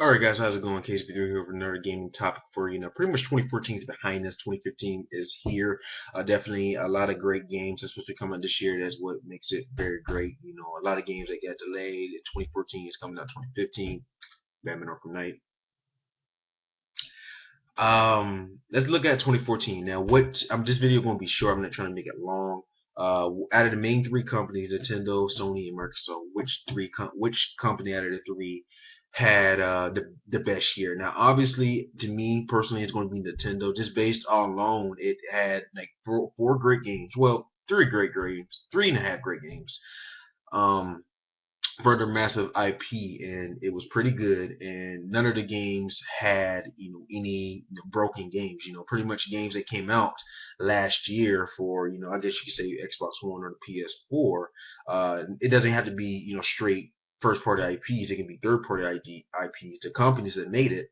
Alright guys, how's it going? KSP3 here with another gaming topic for you. Now, pretty much 2014 is behind us. 2015 is here. Definitely a lot of great games that's supposed to come out this year. That's what makes it very great. A lot of games that got delayed. 2014 is coming out 2015. Batman Arkham Knight. Let's look at 2014. Now, this video going to be short. I'm not trying to make it long. Out of the main three companies, Nintendo, Sony, and Microsoft, which company out of the three had the best year? Now, obviously, to me personally, it's going to be Nintendo. Just based on alone, it had like four great games. Well, three great games, three and a half great games. Um, for their massive IP, and it was pretty good. And none of the games had any broken games. Pretty much games that came out last year for I guess you could say Xbox One or the PS4. It doesn't have to be straight first party IPs. It can be third party IPs. The companies that made it.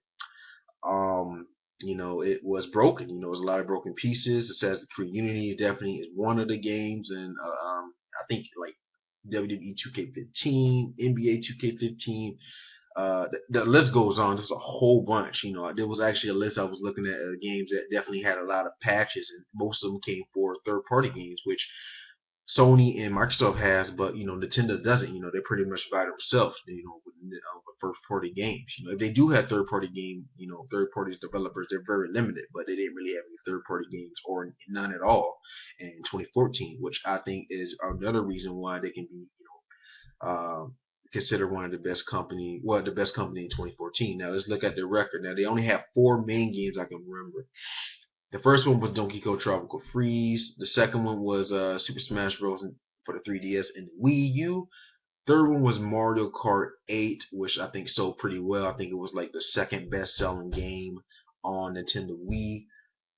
Um, it was broken. It was a lot of broken pieces. Assassin's Creed Unity definitely is one of the games, and I think like WWE 2K15, NBA 2K15. The list goes on. There's a whole bunch. There was actually a list I was looking at games that definitely had a lot of patches, and most of them came for third-party games, which Sony and Microsoft has, but Nintendo doesn't. They're pretty much by themselves. With first-party games. If they do have third-party developers, they're very limited. But they didn't really have any third-party games or none at all in 2014, which I think is another reason why they can be, considered one of the best company, well, the best company in 2014. Now let's look at their record. Now they only have four main games I can remember. The first one was Donkey Kong Tropical Freeze. The second one was Super Smash Bros. For the 3DS and the Wii U. Third one was Mario Kart 8, which I think sold pretty well. I think it was like the second best selling game on Nintendo Wii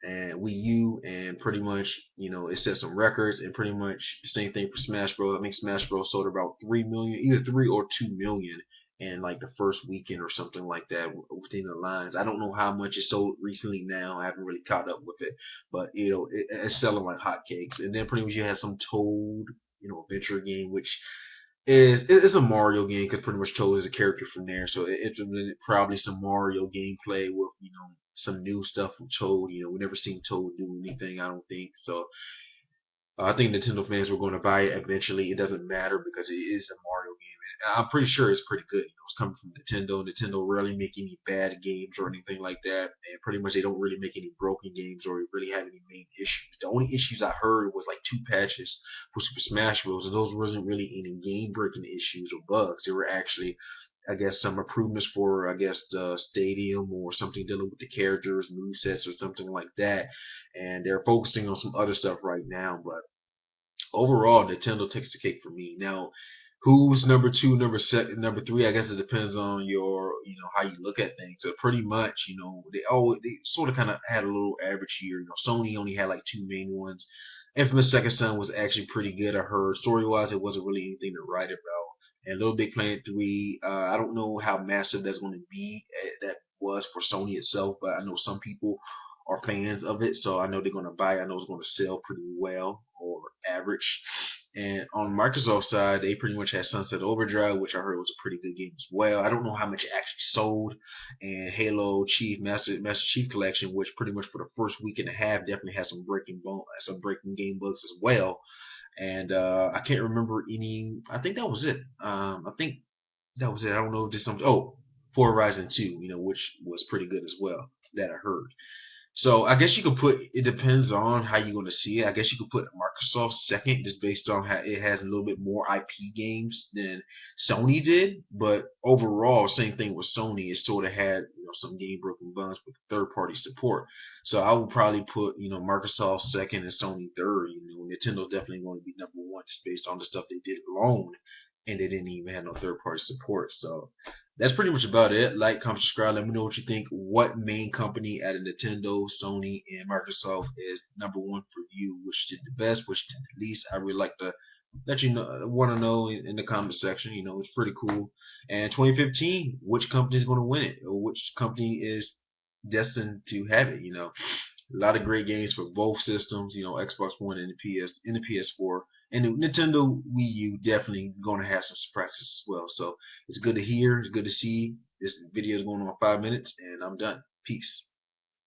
and Wii U, and pretty much, it set some records, and pretty much the same thing for Smash Bros. I think Smash Bros. Sold about 3 million, either 3 or 2 million, in like the first weekend or something like that within the lines. I don't know how much it sold recently now. I haven't really caught up with it, but it's selling like hotcakes. And then pretty much you had some Toad, adventure game, which it's a Mario game because pretty much Toad is a character from there, so it implemented probably some Mario gameplay with some new stuff from Toad. We never seen Toad do anything, I don't think. So I think Nintendo fans were going to buy it eventually. It doesn't matter because it is a Mario game. And I'm pretty sure it's pretty good. It's coming from Nintendo. Nintendo rarely make any bad games or anything like that. And pretty much they don't really make any broken games or really have any main issues. The only issues I heard was like two patches for Super Smash Bros. And those wasn't really any game breaking issues or bugs. They were actually, I guess, some improvements for, I guess, the stadium or something dealing with the characters, movesets, or something like that. And they're focusing on some other stuff right now. But overall, Nintendo takes the cake for me. Now, who's number two, number three? I guess it depends on your, how you look at things. So pretty much, they sort of kind of had a little average year. Sony only had like two main ones. Infamous Second Son was actually pretty good. I heard story wise, it wasn't really anything to write about. And Little Big Planet 3, I don't know how massive that's going to be. That was for Sony itself, but I know some people are fans of it, so I know they're going to buy it. I know it's going to sell pretty well or average. And on Microsoft side, they pretty much had Sunset Overdrive, which I heard was a pretty good game as well. I don't know how much it actually sold. And Halo Chief Master Chief Collection, which pretty much for the first week and a half definitely had some breaking game bugs as well. And I can't remember any. I think that was it. I think that was it. I don't know if there's something. Oh, For Horizon 2, which was pretty good as well that I heard. So I guess you could put, it depends on how you're going to see it. I guess you could put Microsoft second just based on how it has a little bit more IP games than Sony did. But overall, same thing with Sony. It sort of had some game broken bugs with third party support. So I would probably put Microsoft second and Sony third. Nintendo's definitely going to be number one just based on the stuff they did alone, and they didn't even have no third party support. So that's pretty much about it. Like, comment, subscribe. Let me know what you think. What main company out of Nintendo, Sony, and Microsoft is number one for you? Which did the best? Which did the least? I really like to let you know. Want to know in the comment section. It's pretty cool. And 2015, which company is going to win it, or which company is destined to have it? A lot of great games for both systems. Xbox One and the PS in the PS4 And the Nintendo Wii U definitely going to have some surprises as well. So it's good to hear. It's good to see. This video is going on 5 minutes, and I'm done. Peace.